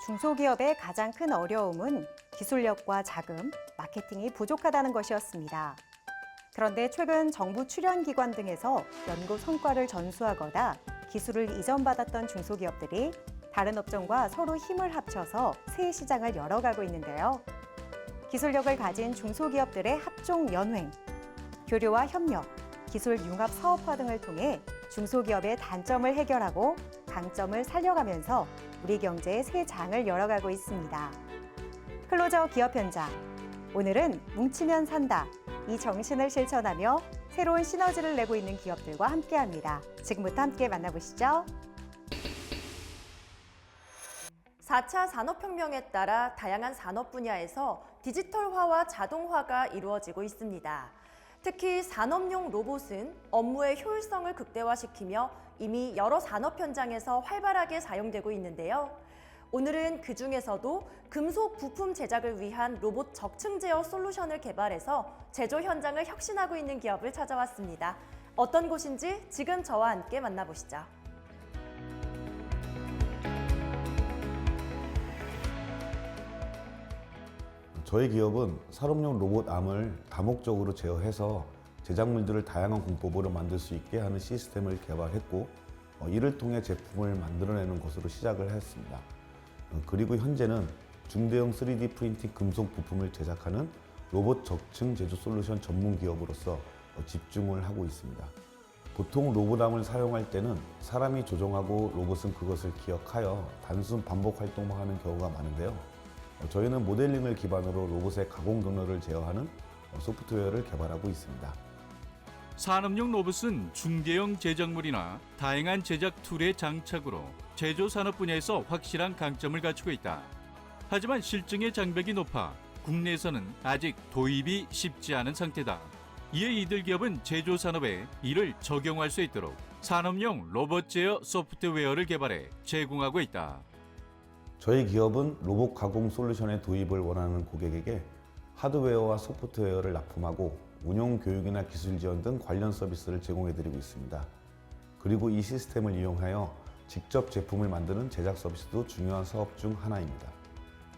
중소기업의 가장 큰 어려움은 기술력과 자금, 마케팅이 부족하다는 것이었습니다. 그런데 최근 정부 출연기관 등에서 연구 성과를 전수하거나 기술을 이전받았던 중소기업들이 다른 업종과 서로 힘을 합쳐서 새 시장을 열어가고 있는데요. 기술력을 가진 중소기업들의 합종 연횡, 교류와 협력, 기술 융합 사업화 등을 통해 중소기업의 단점을 해결하고 강점을 살려가면서 우리 경제의 새 장을 열어가고 있습니다. 클로저 기업 현장. 오늘은 뭉치면 산다. 이 정신을 실천하며 새로운 시너지를 내고 있는 기업들과 함께합니다. 지금부터 함께 만나보시죠. 4차 산업혁명에 따라 다양한 산업 분야에서 디지털화와 자동화가 이루어지고 있습니다. 특히 산업용 로봇은 업무의 효율성을 극대화시키며 이미 여러 산업 현장에서 활발하게 사용되고 있는데요. 오늘은 그 중에서도 금속 부품 제작을 위한 로봇 적층 제어 솔루션을 개발해서 제조 현장을 혁신하고 있는 기업을 찾아왔습니다. 어떤 곳인지 지금 저와 함께 만나보시죠. 저희 기업은 산업용 로봇 암을 다목적으로 제어해서 제작물들을 다양한 공법으로 만들 수 있게 하는 시스템을 개발했고 이를 통해 제품을 만들어내는 것으로 시작을 했습니다. 그리고 현재는 중대형 3D 프린팅 금속 부품을 제작하는 로봇 적층 제조 솔루션 전문 기업으로서 집중을 하고 있습니다. 보통 로봇암을 사용할 때는 사람이 조종하고 로봇은 그것을 기억하여 단순 반복 활동만 하는 경우가 많은데요. 저희는 모델링을 기반으로 로봇의 가공 경로를 제어하는 소프트웨어를 개발하고 있습니다. 산업용 로봇은 중대형 제작물이나 다양한 제작 툴의 장착으로 제조 산업 분야에서 확실한 강점을 갖추고 있다. 하지만 실증의 장벽이 높아 국내에서는 아직 도입이 쉽지 않은 상태다. 이에 이들 기업은 제조 산업에 이를 적용할 수 있도록 산업용 로봇 제어 소프트웨어를 개발해 제공하고 있다. 저희 기업은 로봇 가공 솔루션의 도입을 원하는 고객에게 하드웨어와 소프트웨어를 납품하고 운용 교육이나 기술 지원 등 관련 서비스를 제공해드리고 있습니다. 그리고 이 시스템을 이용하여 직접 제품을 만드는 제작 서비스도 중요한 사업 중 하나입니다.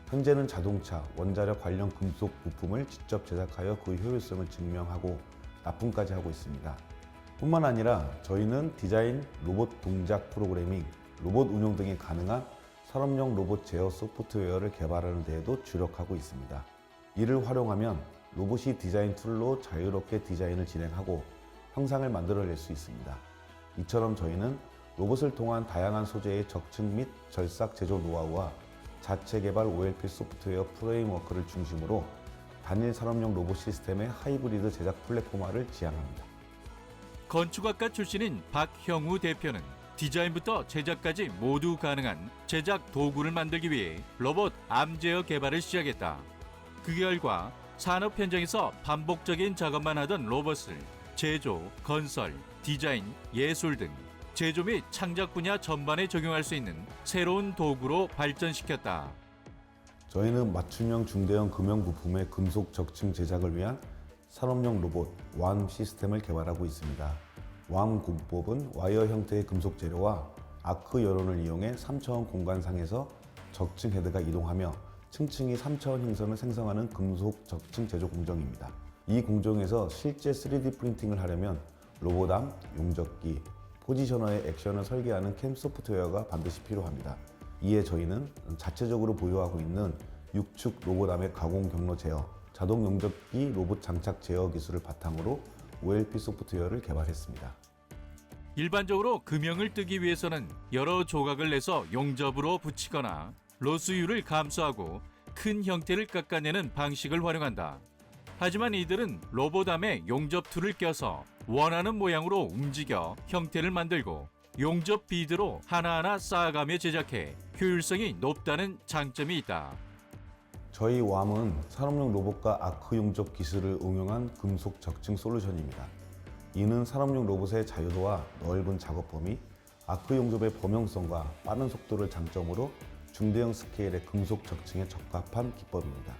현재는 자동차, 원자력 관련 금속 부품을 직접 제작하여 그 효율성을 증명하고 납품까지 하고 있습니다. 뿐만 아니라 저희는 디자인, 로봇 동작 프로그래밍, 로봇 운용 등이 가능한 산업용 로봇 제어 소프트웨어를 개발하는 데에도 주력하고 있습니다. 이를 활용하면 로봇이 디자인 툴로 자유롭게 디자인을 진행하고 형상을 만들어낼 수 있습니다. 이처럼 저희는 로봇을 통한 다양한 소재의 적층 및 절삭 제조 노하우와 자체 개발 OLP 소프트웨어 프레임워크를 중심으로 단일 산업용 로봇 시스템의 하이브리드 제작 플랫폼화를 지향합니다. 건축학과 출신인 박형우 대표는 디자인부터 제작까지 모두 가능한 제작 도구를 만들기 위해 로봇 암 제어 개발을 시작했다. 그 결과 산업 현장에서 반복적인 작업만 하던 로봇을 제조, 건설, 디자인, 예술 등 제조 및 창작 분야 전반에 적용할 수 있는 새로운 도구로 발전시켰다. 저희는 맞춤형 중대형 금형 부품의 금속 적층 제작을 위한 산업용 로봇 WAM 시스템을 개발하고 있습니다. WAM 공법은 와이어 형태의 금속 재료와 아크 여론을 이용해 3차원 공간상에서 적층 헤드가 이동하며 층층이 3차원 형선을 생성하는 금속 적층 제조 공정입니다. 이 공정에서 실제 3D 프린팅을 하려면 로봇암, 용접기, 포지셔너의 액션을 설계하는 캠 소프트웨어가 반드시 필요합니다. 이에 저희는 자체적으로 보유하고 있는 6축 로봇암의 가공 경로 제어, 자동 용접기 로봇 장착 제어 기술을 바탕으로 OLP 소프트웨어를 개발했습니다. 일반적으로 금형을 뜨기 위해서는 여러 조각을 내서 용접으로 붙이거나 로스율을 감소하고 큰 형태를 깎아내는 방식을 활용한다. 하지만 이들은 로봇암에 용접 툴을 껴서 원하는 모양으로 움직여 형태를 만들고 용접 비드로 하나하나 쌓아가며 제작해 효율성이 높다는 장점이 있다. 저희 WAM은 산업용 로봇과 아크 용접 기술을 응용한 금속 적층 솔루션입니다. 이는 산업용 로봇의 자유도와 넓은 작업 범위, 아크 용접의 범용성과 빠른 속도를 장점으로 중대형 스케일의 금속 적층에 적합한 기법입니다.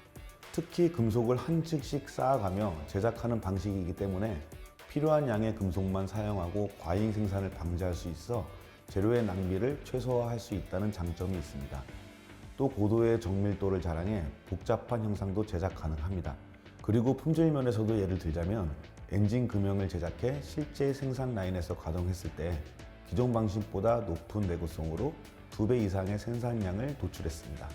특히 금속을 한 층씩 쌓아가며 제작하는 방식이기 때문에 필요한 양의 금속만 사용하고 과잉 생산을 방지할 수 있어 재료의 낭비를 최소화할 수 있다는 장점이 있습니다. 또 고도의 정밀도를 자랑해 복잡한 형상도 제작 가능합니다. 그리고 품질 면에서도 예를 들자면 엔진 금형을 제작해 실제 생산 라인에서 가동했을 때 기존 방식보다 높은 내구성으로 2배 이상의 생산량을 도출했습니다.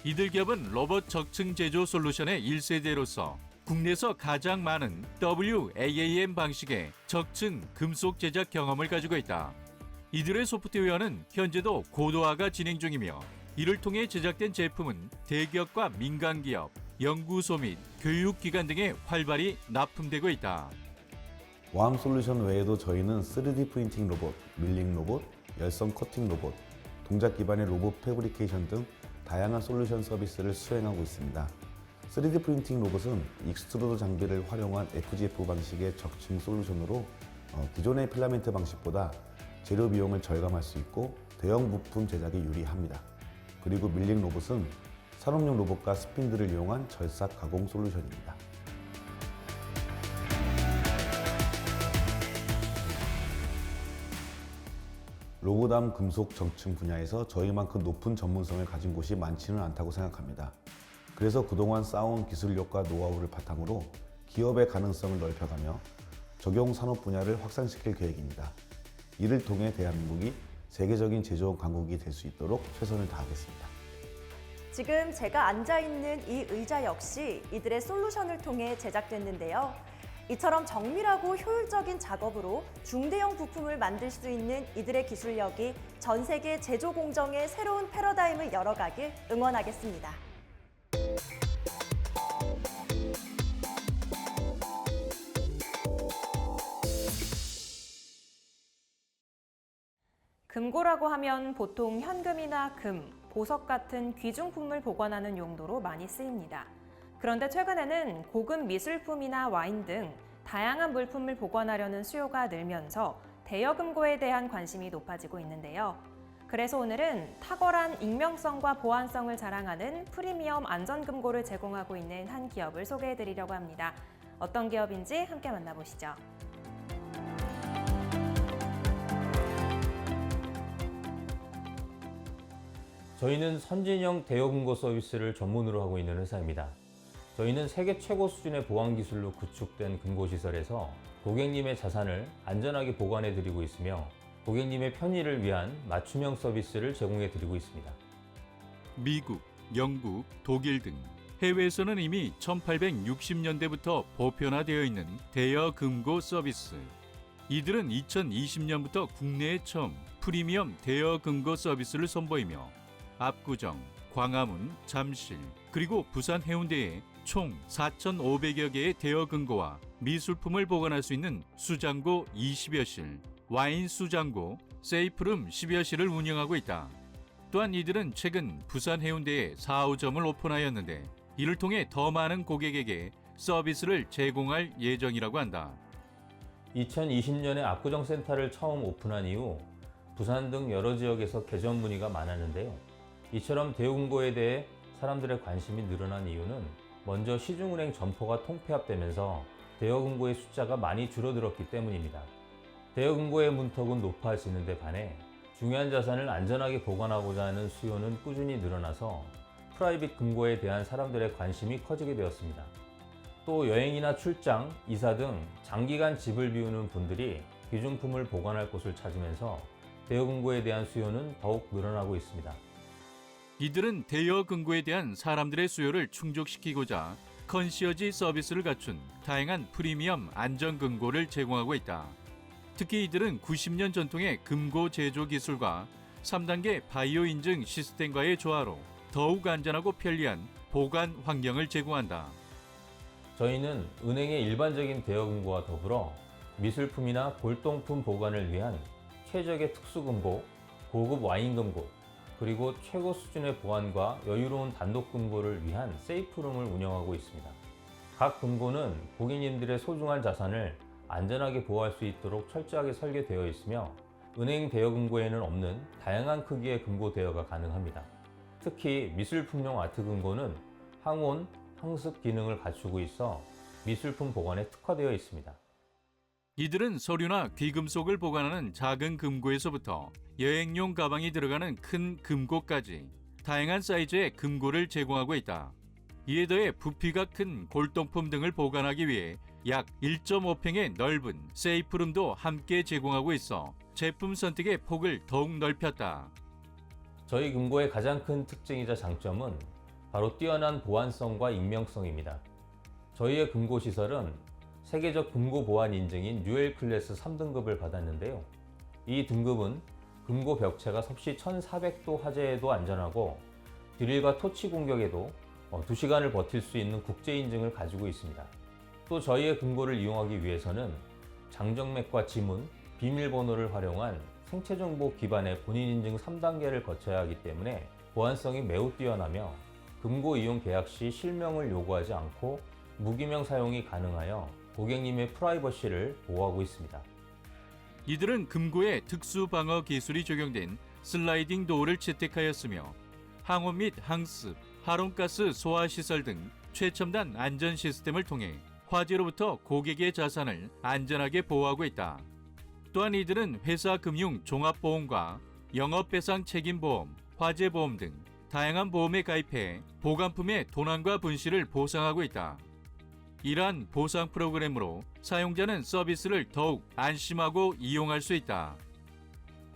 이들 기업은 로봇 적층 제조 솔루션의 1세대로서 국내에서 가장 많은 WAAM 방식의 적층 금속 제작 경험을 가지고 있다. 이들의 소프트웨어는 현재도 고도화가 진행 중이며 이를 통해 제작된 제품은 대기업과 민간기업, 연구소 및 교육기관 등에 활발히 납품되고 있다. 와암 솔루션 외에도 저희는 3D 프린팅 로봇, 밀링 로봇, 열선 커팅 로봇, 동작 기반의 로봇 패브리케이션 등 다양한 솔루션 서비스를 수행하고 있습니다. 3D 프린팅 로봇은 익스트루드 장비를 활용한 FGF 방식의 적층 솔루션으로 기존의 필라멘트 방식보다 재료 비용을 절감할 수 있고 대형 부품 제작에 유리합니다. 그리고 밀링 로봇은 산업용 로봇과 스핀들을 이용한 절삭 가공 솔루션입니다. 로보담 금속 적층 분야에서 저희만큼 높은 전문성을 가진 곳이 많지는 않다고 생각합니다. 그래서 그동안 쌓아온 기술력과 노하우를 바탕으로 기업의 가능성을 넓혀가며 적용 산업 분야를 확산시킬 계획입니다. 이를 통해 대한민국이 세계적인 제조업 강국이 될 수 있도록 최선을 다하겠습니다. 지금 제가 앉아있는 이 의자 역시 이들의 솔루션을 통해 제작됐는데요. 이처럼 정밀하고 효율적인 작업으로 중대형 부품을 만들 수 있는 이들의 기술력이 전 세계 제조 공정의 새로운 패러다임을 열어가길 응원하겠습니다. 금고라고 하면 보통 현금이나 금, 보석 같은 귀중품을 보관하는 용도로 많이 쓰입니다. 그런데 최근에는 고급 미술품이나 와인 등 다양한 물품을 보관하려는 수요가 늘면서 대여금고에 대한 관심이 높아지고 있는데요. 그래서 오늘은 탁월한 익명성과 보안성을 자랑하는 프리미엄 안전금고를 제공하고 있는 한 기업을 소개해드리려고 합니다. 어떤 기업인지 함께 만나보시죠. 저희는 선진형 대여금고 서비스를 전문으로 하고 있는 회사입니다. 저희는 세계 최고 수준의 보안 기술로 구축된 금고시설에서 고객님의 자산을 안전하게 보관해 드리고 있으며 고객님의 편의를 위한 맞춤형 서비스를 제공해 드리고 있습니다. 미국, 영국, 독일 등 해외에서는 이미 1860년대부터 보편화되어 있는 대여 금고 서비스. 이들은 2020년부터 국내에 처음 프리미엄 대여 금고 서비스를 선보이며 압구정, 광화문, 잠실, 그리고 부산 해운대에 총 4,500여 개의 대여 금고와 미술품을 보관할 수 있는 수장고 20여 실, 와인 수장고, 세이프룸 10여 실을 운영하고 있다. 또한 이들은 최근 부산 해운대에 4호점을 오픈하였는데 이를 통해 더 많은 고객에게 서비스를 제공할 예정이라고 한다. 2020년에 압구정 센터를 처음 오픈한 이후 부산 등 여러 지역에서 개점 문의가 많았는데요. 이처럼 대여금고에 대해 사람들의 관심이 늘어난 이유는 먼저 시중은행 점포가 통폐합되면서 대여금고의 숫자가 많이 줄어들었기 때문입니다. 대여금고의 문턱은 높아지는 데 반해 중요한 자산을 안전하게 보관하고자 하는 수요는 꾸준히 늘어나서 프라이빗 금고에 대한 사람들의 관심이 커지게 되었습니다. 또 여행이나 출장, 이사 등 장기간 집을 비우는 분들이 귀중품을 보관할 곳을 찾으면서 대여금고에 대한 수요는 더욱 늘어나고 있습니다. 이들은 대여 금고에 대한 사람들의 수요를 충족시키고자 컨시어지 서비스를 갖춘 다양한 프리미엄 안전 금고를 제공하고 있다. 특히 이들은 90년 전통의 금고 제조 기술과 3단계 바이오 인증 시스템과의 조화로 더욱 안전하고 편리한 보관 환경을 제공한다. 저희는 은행의 일반적인 대여금고와 더불어 미술품이나 골동품 보관을 위한 최적의 특수금고, 고급 와인금고, 그리고 최고 수준의 보안과 여유로운 단독금고를 위한 세이프룸을 운영하고 있습니다. 각 금고는 고객님들의 소중한 자산을 안전하게 보호할 수 있도록 철저하게 설계되어 있으며 은행 대여금고에는 없는 다양한 크기의 금고 대여가 가능합니다. 특히 미술품용 아트금고는 항온, 항습 기능을 갖추고 있어 미술품 보관에 특화되어 있습니다. 이들은 서류나 귀금속을 보관하는 작은 금고에서부터 여행용 가방이 들어가는 큰 금고까지 다양한 사이즈의 금고를 제공하고 있다. 이에 더해 부피가 큰 골동품 등을 보관하기 위해 약 1.5평의 넓은 세이프룸도 함께 제공하고 있어 제품 선택의 폭을 더욱 넓혔다. 저희 금고의 가장 큰 특징이자 장점은 바로 뛰어난 보안성과 익명성입니다. 저희의 금고 시설은 세계적 금고 보안 인증인 UL 클래스 3등급을 받았는데요. 이 등급은 금고 벽체가 섭씨 1400도 화재에도 안전하고 드릴과 토치 공격에도 2시간을 버틸 수 있는 국제 인증을 가지고 있습니다. 또 저희의 금고를 이용하기 위해서는 장정맥과 지문, 비밀번호를 활용한 생체정보 기반의 본인 인증 3단계를 거쳐야 하기 때문에 보안성이 매우 뛰어나며 금고 이용 계약 시 실명을 요구하지 않고 무기명 사용이 가능하여 고객님의 프라이버시를 보호하고 있습니다. 이들은 금고에 특수 방어 기술이 적용된 슬라이딩 도어를 채택하였으며 항온 및 항습, 하론가스 소화 시설 등 최첨단 안전 시스템을 통해 화재로부터 고객의 자산을 안전하게 보호하고 있다. 또한 이들은 회사 금융 종합보험과 영업배상 책임보험, 화재보험 등 다양한 보험에 가입해 보관품의 도난과 분실을 보상하고 있다. 이러한 보상 프로그램으로 사용자는 서비스를 더욱 안심하고 이용할 수 있다.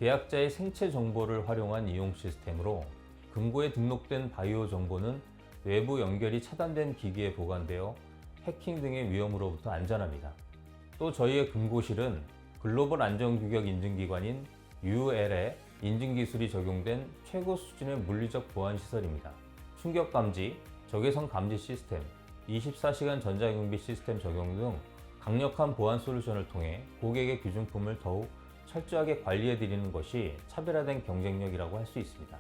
계약자의 생체 정보를 활용한 이용 시스템으로 금고에 등록된 바이오 정보는 외부 연결이 차단된 기기에 보관되어 해킹 등의 위험으로부터 안전합니다. 또 저희의 금고실은 글로벌 안전규격 인증기관인 UL의 인증기술이 적용된 최고 수준의 물리적 보안시설입니다. 충격 감지, 적외선 감지 시스템, 24시간 전자경비 시스템 적용 등 강력한 보안 솔루션을 통해 고객의 귀중품을 더욱 철저하게 관리해 드리는 것이 차별화된 경쟁력이라고 할 수 있습니다.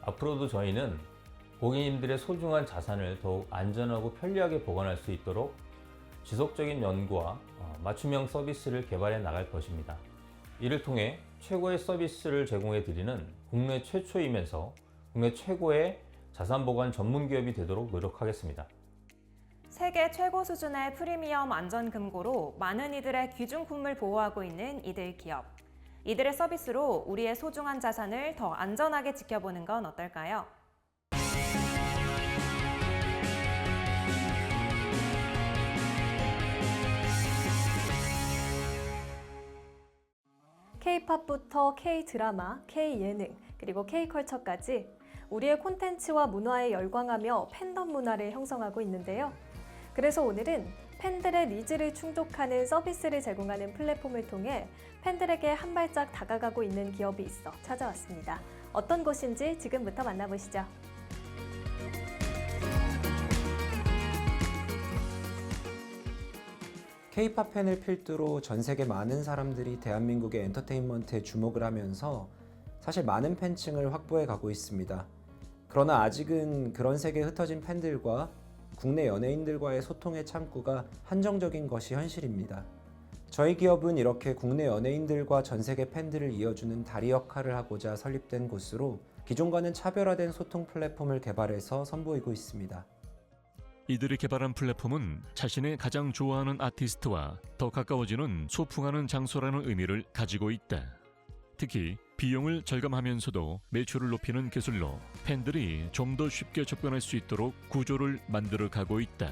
앞으로도 저희는 고객님들의 소중한 자산을 더욱 안전하고 편리하게 보관할 수 있도록 지속적인 연구와 맞춤형 서비스를 개발해 나갈 것입니다. 이를 통해 최고의 서비스를 제공해 드리는 국내 최초이면서 국내 최고의 자산 보관 전문 기업이 되도록 노력하겠습니다. 세계 최고 수준의 프리미엄 안전 금고로 많은 이들의 귀중품을 보호하고 있는 이들 기업. 이들의 서비스로 우리의 소중한 자산을 더 안전하게 지켜보는 건 어떨까요? K-팝부터 K-드라마, K-예능, 그리고 K-컬처까지 우리의 콘텐츠와 문화에 열광하며 팬덤 문화를 형성하고 있는데요. 그래서 오늘은 팬들의 니즈를 충족하는 서비스를 제공하는 플랫폼을 통해 팬들에게 한 발짝 다가가고 있는 기업이 있어 찾아왔습니다. 어떤 곳인지 지금부터 만나보시죠. K-팝 팬을 필두로 전 세계 많은 사람들이 대한민국의 엔터테인먼트에 주목을 하면서 사실 많은 팬층을 확보해 가고 있습니다. 그러나 아직은 그런 세계에 흩어진 팬들과 국내 연예인들과의 소통의 창구가 한정적인 것이 현실입니다. 저희 기업은 이렇게 국내 연예인들과 전 세계 팬들을 이어주는 다리 역할을 하고자 설립된 곳으로 기존과는 차별화된 소통 플랫폼을 개발해서 선보이고 있습니다. 이들이 개발한 플랫폼은 자신의 가장 좋아하는 아티스트와 더 가까워지는 소풍하는 장소라는 의미를 가지고 있다. 특히 비용을 절감하면서도 매출을 높이는 기술로 팬들이 좀 더 쉽게 접근할 수 있도록 구조를 만들어 가고 있다.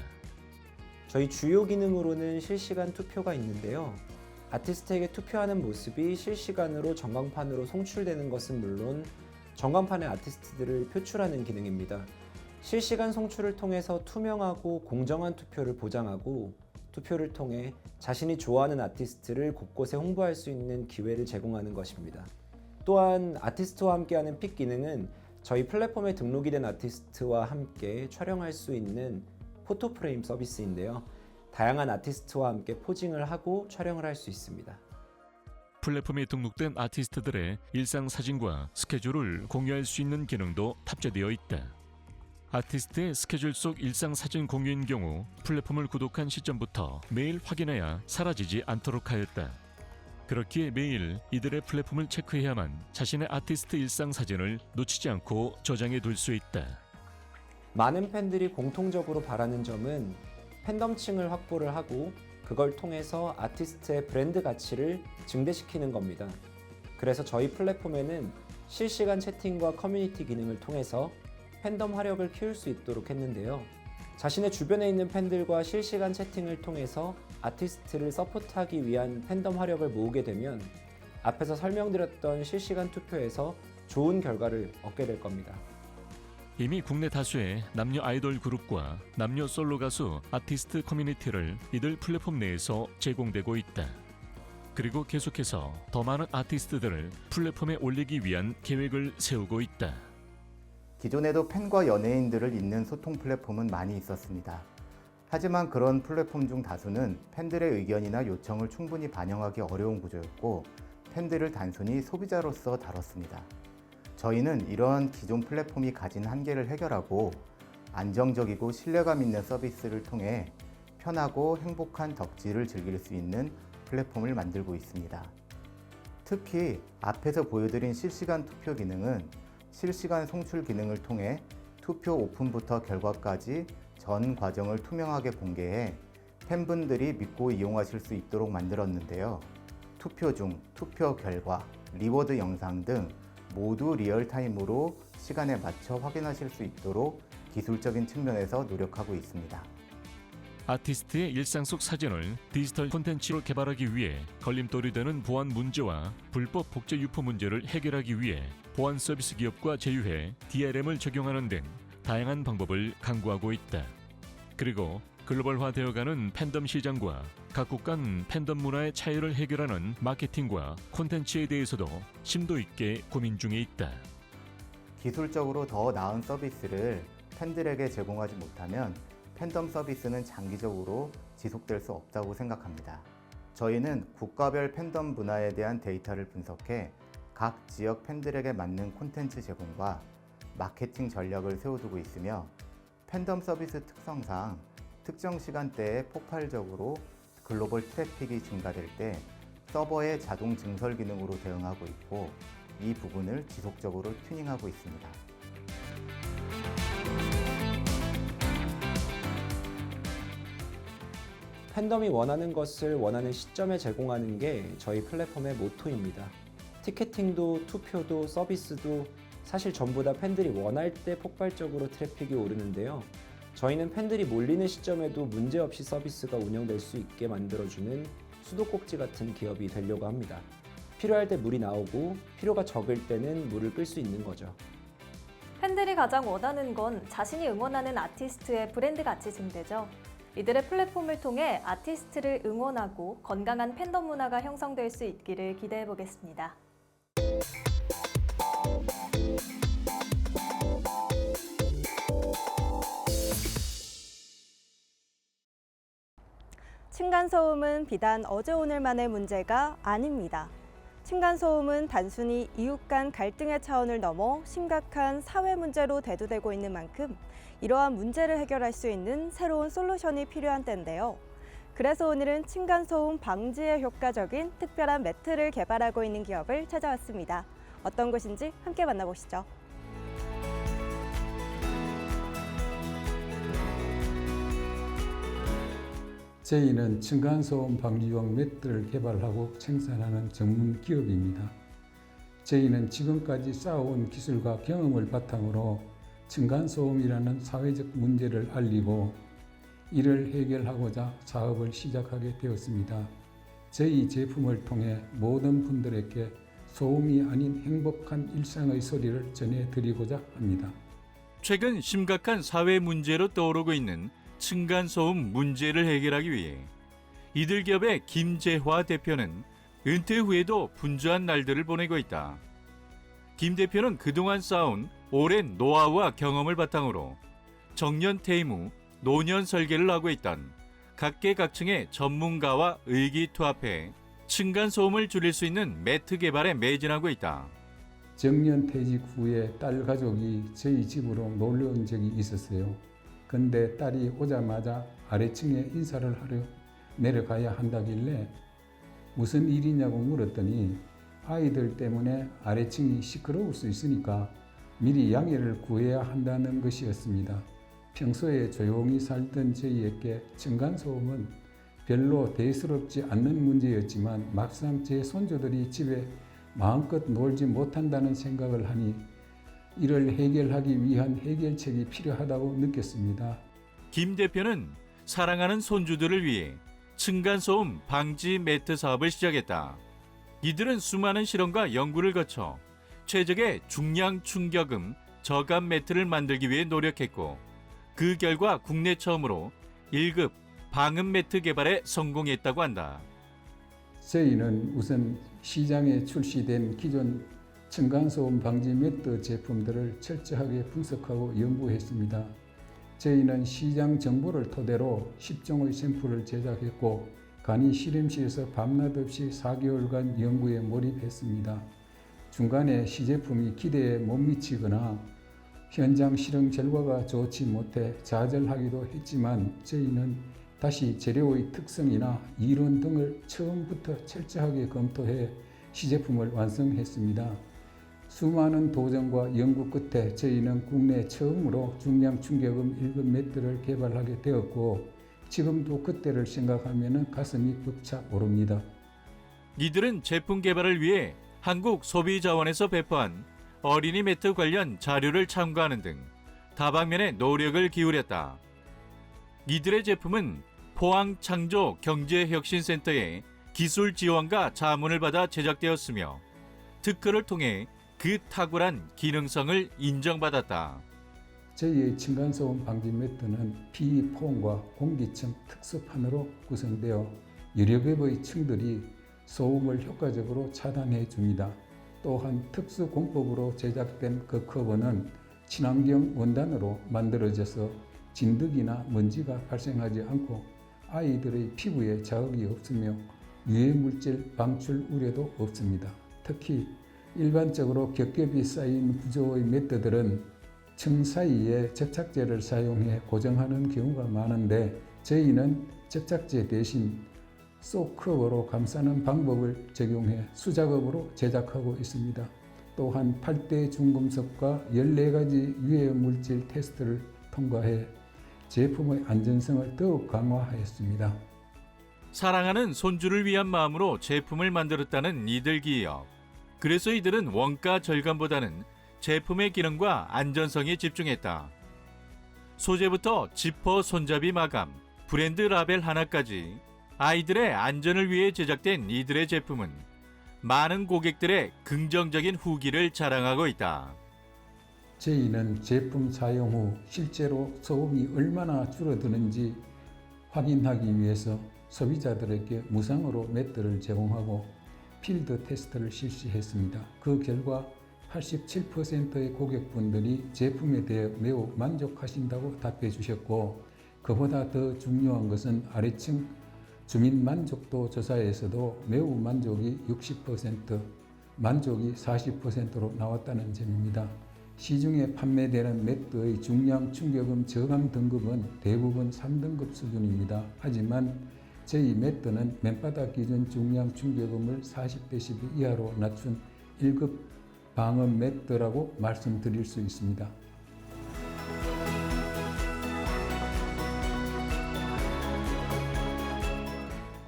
저희 주요 기능으로는 실시간 투표가 있는데요. 아티스트에게 투표하는 모습이 실시간으로 전광판으로 송출되는 것은 물론 전광판에 아티스트들을 표출하는 기능입니다. 실시간 송출을 통해서 투명하고 공정한 투표를 보장하고 투표를 통해 자신이 좋아하는 아티스트를 곳곳에 홍보할 수 있는 기회를 제공하는 것입니다. 또한 아티스트와 함께하는 픽 기능은 저희 플랫폼에 등록이 된 아티스트와 함께 촬영할 수 있는 포토프레임 서비스인데요. 다양한 아티스트와 함께 포징을 하고 촬영을 할 수 있습니다. 플랫폼에 등록된 아티스트들의 일상 사진과 스케줄을 공유할 수 있는 기능도 탑재되어 있다. 아티스트의 스케줄 속 일상 사진 공유인 경우 플랫폼을 구독한 시점부터 매일 확인해야 사라지지 않도록 하였다. 그렇기에 매일 이들의 플랫폼을 체크해야만 자신의 아티스트 일상 사진을 놓치지 않고 저장해 둘 수 있다. 많은 팬들이 공통적으로 바라는 점은 팬덤층을 확보를 하고 그걸 통해서 아티스트의 브랜드 가치를 증대시키는 겁니다. 그래서 저희 플랫폼에는 실시간 채팅과 커뮤니티 기능을 통해서 팬덤 화력을 키울 수 있도록 했는데요. 자신의 주변에 있는 팬들과 실시간 채팅을 통해서 아티스트를 서포트하기 위한 팬덤 화력을 모으게 되면 앞에서 설명드렸던 실시간 투표에서 좋은 결과를 얻게 될 겁니다. 이미 국내 다수의 남녀 아이돌 그룹과 남녀 솔로 가수 아티스트 커뮤니티를 이들 플랫폼 내에서 제공되고 있다. 그리고 계속해서 더 많은 아티스트들을 플랫폼에 올리기 위한 계획을 세우고 있다. 기존에도 팬과 연예인들을 잇는 소통 플랫폼은 많이 있었습니다. 하지만 그런 플랫폼 중 다수는 팬들의 의견이나 요청을 충분히 반영하기 어려운 구조였고 팬들을 단순히 소비자로서 다뤘습니다. 저희는 이러한 기존 플랫폼이 가진 한계를 해결하고 안정적이고 신뢰감 있는 서비스를 통해 편하고 행복한 덕질을 즐길 수 있는 플랫폼을 만들고 있습니다. 특히 앞에서 보여드린 실시간 투표 기능은 실시간 송출 기능을 통해 투표 오픈부터 결과까지 전 과정을 투명하게 공개해 팬분들이 믿고 이용하실 수 있도록 만들었는데요. 투표 중, 투표 결과, 리워드 영상 등 모두 리얼타임으로 시간에 맞춰 확인하실 수 있도록 기술적인 측면에서 노력하고 있습니다. 아티스트의 일상 속 사진을 디지털 콘텐츠로 개발하기 위해 걸림돌이 되는 보안 문제와 불법 복제 유포 문제를 해결하기 위해 보안 서비스 기업과 제휴해 DRM을 적용하는 등 다양한 방법을 강구하고 있다. 그리고 글로벌화되어가는 팬덤 시장과 각국 간 팬덤 문화의 차이를 해결하는 마케팅과 콘텐츠에 대해서도 심도 있게 고민 중에 있다. 기술적으로 더 나은 서비스를 팬들에게 제공하지 못하면 팬덤 서비스는 장기적으로 지속될 수 없다고 생각합니다. 저희는 국가별 팬덤 문화에 대한 데이터를 분석해 각 지역 팬들에게 맞는 콘텐츠 제공과 마케팅 전략을 세워두고 있으며 팬덤 서비스 특성상 특정 시간대에 폭발적으로 글로벌 트래픽이 증가될 때 서버의 자동 증설 기능으로 대응하고 있고 이 부분을 지속적으로 튜닝하고 있습니다. 팬덤이 원하는 것을 원하는 시점에 제공하는 게 저희 플랫폼의 모토입니다. 티켓팅도 투표도 서비스도 사실 전부 다 팬들이 원할 때 폭발적으로 트래픽이 오르는데요. 저희는 팬들이 몰리는 시점에도 문제없이 서비스가 운영될 수 있게 만들어주는 수도꼭지 같은 기업이 되려고 합니다. 필요할 때 물이 나오고 필요가 적을 때는 물을 끌 수 있는 거죠. 팬들이 가장 원하는 건 자신이 응원하는 아티스트의 브랜드 가치 증대죠. 이들의 플랫폼을 통해 아티스트를 응원하고 건강한 팬덤 문화가 형성될 수 있기를 기대해 보겠습니다. 층간소음은 비단 어제 오늘만의 문제가 아닙니다. 층간소음은 단순히 이웃 간 갈등의 차원을 넘어 심각한 사회 문제로 대두되고 있는 만큼 이러한 문제를 해결할 수 있는 새로운 솔루션이 필요한 때인데요. 그래서 오늘은 층간소음 방지에 효과적인 특별한 매트를 개발하고 있는 기업을 찾아왔습니다. 어떤 곳인지 함께 만나보시죠. 저희는 층간소음 방지용 매트를 개발하고 생산하는 전문 기업입니다. 저희는 지금까지 쌓아온 기술과 경험을 바탕으로 층간소음이라는 사회적 문제를 알리고 이를 해결하고자 사업을 시작하게 되었습니다. 저희 제품을 통해 모든 분들에게 소음이 아닌 행복한 일상의 소리를 전해드리고자 합니다. 최근 심각한 사회 문제로 떠오르고 있는 층간소음 문제를 해결하기 위해 이들 기업의 김재화 대표는 은퇴 후에도 분주한 날들을 보내고 있다. 김 대표는 그동안 쌓아온 오랜 노하우와 경험을 바탕으로 정년 퇴임 후 노년 설계를 하고 있던 각계각층의 전문가와 의기투합해 층간소음을 줄일 수 있는 매트 개발에 매진하고 있다. 정년 퇴직 후에 딸 가족이 저희 집으로 놀러 온 적이 있었어요. 근데 딸이 오자마자 아래층에 인사를 하러 내려가야 한다길래 무슨 일이냐고 물었더니 아이들 때문에 아래층이 시끄러울 수 있으니까 미리 양해를 구해야 한다는 것이었습니다. 평소에 조용히 살던 저희에게 층간소음은 별로 대수롭지 않는 문제였지만 막상 제 손주들이 집에 마음껏 놀지 못한다는 생각을 하니 이를 해결하기 위한 해결책이 필요하다고 느꼈습니다. 김 대표는 사랑하는 손주들을 위해 층간소음 방지 매트 사업을 시작했다. 이들은 수많은 실험과 연구를 거쳐 최적의 중량 충격음 저감 매트를 만들기 위해 노력했고 그 결과 국내 처음으로 1급 방음 매트 개발에 성공했다고 한다. 저희는 우선 시장에 출시된 기존 층간소음 방지 매트 제품들을 철저하게 분석하고 연구했습니다. 저희는 시장 정보를 토대로 10종의 샘플을 제작했고 간이 실험실에서 밤낮 없이 4개월간 연구에 몰입했습니다. 중간에 시제품이 기대에 못 미치거나 현장 실험 결과가 좋지 못해 좌절하기도 했지만 저희는 다시 재료의 특성이나 이론 등을 처음부터 철저하게 검토해 시제품을 완성했습니다. 수많은 도전과 연구 끝에 저희는 국내 처음으로 중량 충격음 1급 매트를 개발하게 되었고 지금도 그때를 생각하면 가슴이 벅차 오릅니다. 이들은 제품 개발을 위해 한국소비자원에서 배포한 어린이 매트 관련 자료를 참고하는 등 다방면에 노력을 기울였다. 이들의 제품은 포항창조경제혁신센터의 기술 지원과 자문을 받아 제작되었으며 특허를 통해 그 탁월한 기능성을 인정받았다. 저희의 층간소음 방지 매트는 PE4과 공기층 특수판으로 구성되어 여러 겹의 층들이 소음을 효과적으로 차단해 줍니다. 또한 특수 공법으로 제작된 그 커버는 친환경 원단으로 만들어져서 진드기나 먼지가 발생하지 않고 아이들의 피부에 자극이 없으며 유해물질 방출 우려도 없습니다. 특히 일반적으로 겹겹이 쌓인 구조의 매트들은 층 사이에 접착제를 사용해 고정하는 경우가 많은데 저희는 접착제 대신 소커버로 감싸는 방법을 적용해 수작업으로 제작하고 있습니다. 또한 8대 중금속과 14가지 유해물질 테스트를 통과해 제품의 안전성을 더욱 강화하였습니다. 사랑하는 손주를 위한 마음으로 제품을 만들었다는 이들 기업. 그래서 이들은 원가 절감보다는 제품의 기능과 안전성에 집중했다. 소재부터 지퍼 손잡이 마감, 브랜드 라벨 하나까지 아이들의 안전을 위해 제작된 이들의 제품은 많은 고객들의 긍정적인 후기를 자랑하고 있다. 저희는 제품 사용 후 실제로 소음이 얼마나 줄어드는지 확인하기 위해서 소비자들에게 무상으로 매트를 제공하고 필드 테스트를 실시했습니다. 그 결과 87%의 고객분들이 제품에 대해 매우 만족하신다고 답해 주셨고 그보다 더 중요한 것은 아래층 주민 만족도 조사에서도 매우 만족이 60%, 만족이 40%로 나왔다는 점입니다. 시중에 판매되는 매트의 중량 충격음 저감 등급은 대부분 3등급 수준입니다. 하지만 저희 매트는 맨바닥 기준 중량 충격음을 40dB 이하로 낮춘 1급 방음 매트라고 말씀드릴 수 있습니다.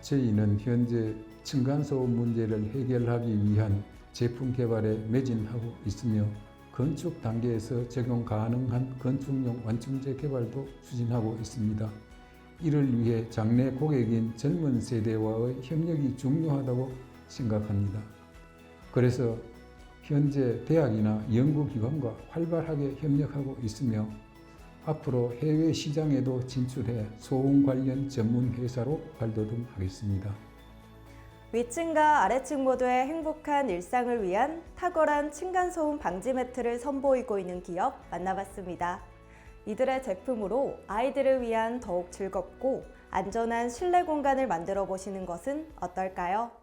저희는 현재 층간소음 문제를 해결하기 위한 제품 개발에 매진하고 있으며 건축 단계에서 적용 가능한 건축용 완충제 개발도 추진하고 있습니다. 이를 위해 장래 고객인 젊은 세대와의 협력이 중요하다고 생각합니다. 그래서 현재 대학이나 연구기관과 활발하게 협력하고 있으며 앞으로 해외 시장에도 진출해 소음 관련 전문 회사로 발돋움하겠습니다. 위층과 아래층 모두의 행복한 일상을 위한 탁월한 층간소음 방지 매트를 선보이고 있는 기업 만나봤습니다. 이들의 제품으로 아이들을 위한 더욱 즐겁고 안전한 실내 공간을 만들어 보시는 것은 어떨까요?